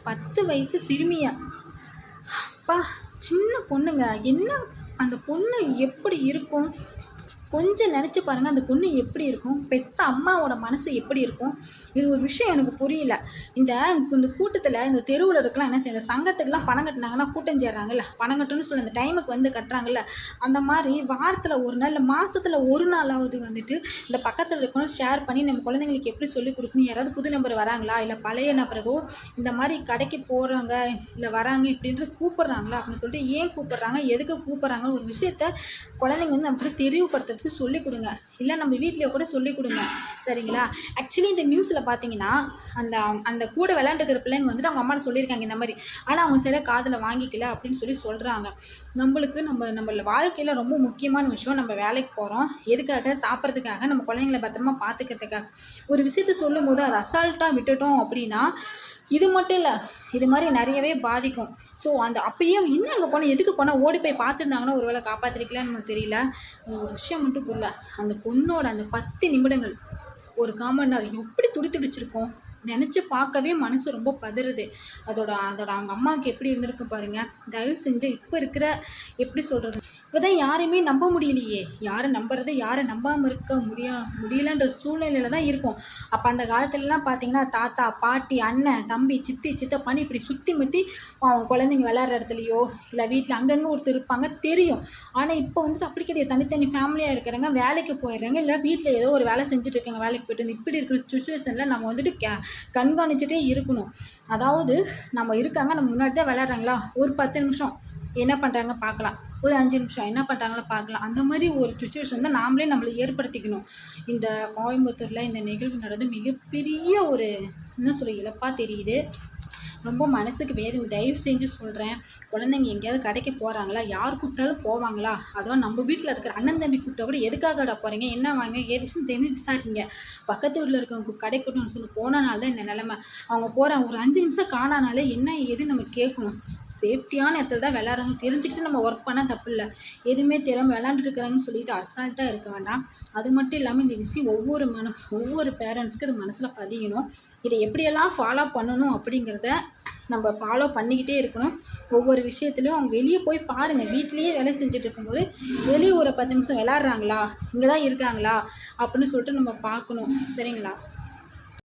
10 வயசு சிறுமியா, அப்பா சின்ன பொண்ணுங்க. என்ன அந்த பொண்ணு எப்படி இருக்கும்? கொஞ்சம் நினச்சி பாருங்கள், அந்த பொண்ணு எப்படி இருக்கும்? பெத்த அம்மாவோட மனசு எப்படி இருக்கும்? இது ஒரு விஷயம் எனக்கு புரியல. இந்த இந்த கூட்டத்தில் இந்த தெருவில் இருக்கலாம் என்ன செய்ய, சங்கத்துக்கெலாம் பணம் கட்டினாங்கன்னா கூட்டம் சேருறாங்கல்ல, பணம் கட்டணும்னு சொல்லி அந்த டைமுக்கு வந்து கட்டுறாங்கல்ல, அந்த மாதிரி வாரத்தில் ஒரு நாள் இல்லை மாதத்தில் ஒரு நாளாவது வந்துட்டு இந்த பக்கத்தில் இருக்கணும் ஷேர் பண்ணி நம்ம குழந்தைங்களுக்கு எப்படி சொல்லிக் கொடுக்கணும். யாராவது புது நபர் வராங்களா, இல்லை பழைய நபரோ இந்த மாதிரி கடைக்கு போகிறவங்க இல்லை வராங்க இப்படின்ட்டு கூப்பிட்றாங்களா அப்படின்னு சொல்லிட்டு ஏன் கூப்பிட்றாங்க, எதுக்கு கூப்பிட்றாங்கன்னு ஒரு விஷயத்த குழந்தைங்க வந்து அப்படி தெளிவுபடுத்துறதுக்கு சொல்லிக் கொடுங்க. இல்லை நம்ம வீட்லேயே கூட சொல்லிக் கொடுங்க, சரிங்களா? ஆக்சுவலி இந்த நியூஸில் பார்த்தீங்கன்னா அந்த அந்த கூட விளையாண்டுக்கிற பிள்ளைங்க வந்துட்டு அவங்க அம்மாட்ட சொல்லியிருக்காங்க இந்த மாதிரி, ஆனால் அவங்க சரியாக காதில் வாங்கிக்கல அப்படின்னு சொல்லி சொல்கிறாங்க. நம்மளுக்கு நம்ம வாழ்க்கையில் ரொம்ப முக்கியமான விஷயம், நம்ம வேலைக்கு போகிறோம் எதுக்காக, சாப்பிட்றதுக்காக, நம்ம குழந்தைங்களை பத்திரமா பார்த்துக்கிறதுக்காக. ஒரு விஷயத்த சொல்லும் போது அதை அசால்ட்டாக விட்டுட்டோம் அப்படின்னா இது மட்டும் இல்லை, இது மாதிரி நிறையவே பாதிக்கும். ஸோ அந்த அப்பயே இன்னும் அங்கே போனால் எதுக்கு போனால் ஓடி போய் பார்த்துருந்தாங்கன்னா ஒரு வேளை காப்பாற்றிருக்கலான்னு நமக்கு தெரியல. ஒரு விஷயம் மட்டும் புரியல, அந்த பொண்ணோட அந்த 10 நிமிடங்கள் ஒரு காமன் நேரம் எப்படி துடிச்சிருக்கோம் நினச்சி பார்க்கவே மனசு ரொம்ப பதறுது. அதோட அவங்க அம்மாவுக்கு எப்படி இருந்திருக்கு பாருங்கள். தயவு செஞ்சு இப்போ இருக்கிற எப்படி சொல்கிறது, இப்போ தான் யாரையுமே நம்ப முடியலையே, யாரை நம்புறது யாரை நம்பாமல் இருக்க முடியலன்ற சூழ்நிலையில் தான் இருக்கும். அப்போ அந்த காலத்துலலாம் பார்த்தீங்கன்னா தாத்தா பாட்டி அண்ணன் தம்பி சித்தி சித்தப்பான்னு இப்படி சுற்றி முற்றி அவங்க குழந்தைங்க விளையாடுற இடத்துலையோ இல்லை வீட்டில் அங்கங்கே ஒருத்தர் இருப்பாங்க தெரியும். ஆனால் இப்போ வந்துட்டு அப்படி கிடையாது, தனித்தனி ஃபேமிலியாக இருக்கிறாங்க, வேலைக்கு போயிடுறாங்க, இல்லை வீட்டில் ஏதோ ஒரு வேலை செஞ்சுட்டு இருக்காங்க, வேலைக்கு போய்ட்டு இப்படி இருக்கிற சுச்சுவேஷனில் நம்ம வந்துட்டு கண்காணிச்சுட்டே இருக்கணும். அதாவது நம்ம இருக்காங்க, நம்ம முன்னாடி தான் விளையாடுறாங்களா, ஒரு 10 நிமிஷம் என்ன பண்ணுறாங்க பார்க்கலாம், ஒரு 5 நிமிஷம் என்ன பண்ணுறாங்களோ பார்க்கலாம். அந்த மாதிரி ஒரு சுச்சுவேஷன் தான் நாமளே நம்மளை ஏற்படுத்திக்கணும். இந்த கோயம்புத்தூரில் இந்த நிகழ்வு நடந்து மிகப்பெரிய ஒரு என்ன சொல்ல இழப்பாக தெரியுது. ரொம்ப மனசுக்கு வேதனை. தயவு செஞ்சு சொல்கிறேன், குழந்தைங்க எங்கேயாவது கடைக்கு போகிறாங்களா, யார் கூப்பிட்டாலும் போவாங்களா, அதுவும் நம்ம வீட்டில் இருக்கிற அண்ணன் தம்பி கூப்பிட்டா கூட எதுக்காக போகிறீங்க, என்ன வாங்க ஏதாச்சும் தெரிஞ்சு விசாரிங்க. பக்கத்து வீட்டில் இருக்கவங்க கடைக்கூட்டம்னு சொல்லி போனனால தான் இந்த நிலமை. அவங்க போகிற ஒரு 5 நிமிஷம் காணானாலே என்ன ஏது நம்ம கேட்கணும். சேஃப்டியான இடத்துல தான் விளையாடுறாங்க தெரிஞ்சுக்கிட்டு நம்ம ஒர்க் பண்ணால் தப்பு இல்லை. எதுவுமே தெரியாமல் விளையாண்டுட்டு இருக்கிறாங்கன்னு சொல்லிட்டு அசால்ட்டாக இருக்க வேண்டாம். அது மட்டும் இல்லாமல் இந்த விஷயம் ஒவ்வொரு பேரண்ட்ஸ்க்கு இது மனசில் பதியணும். இதை எப்படியெல்லாம் ஃபாலோ பண்ணணும் அப்படிங்கிறத நம்ம ஃபாலோ பண்ணிக்கிட்டே இருக்கணும். ஒவ்வொரு விஷயத்துலையும் அவங்க வெளியே போய் பாருங்கள், வீட்லேயே வேலை செஞ்சுட்டு இருக்கும்போது வெளியே ஒரு 10 நிமிஷம் விளையாடுறாங்களா, இங்கே தான் இருக்காங்களா அப்படின்னு சொல்லிட்டு நம்ம பார்க்கணும், சரிங்களா?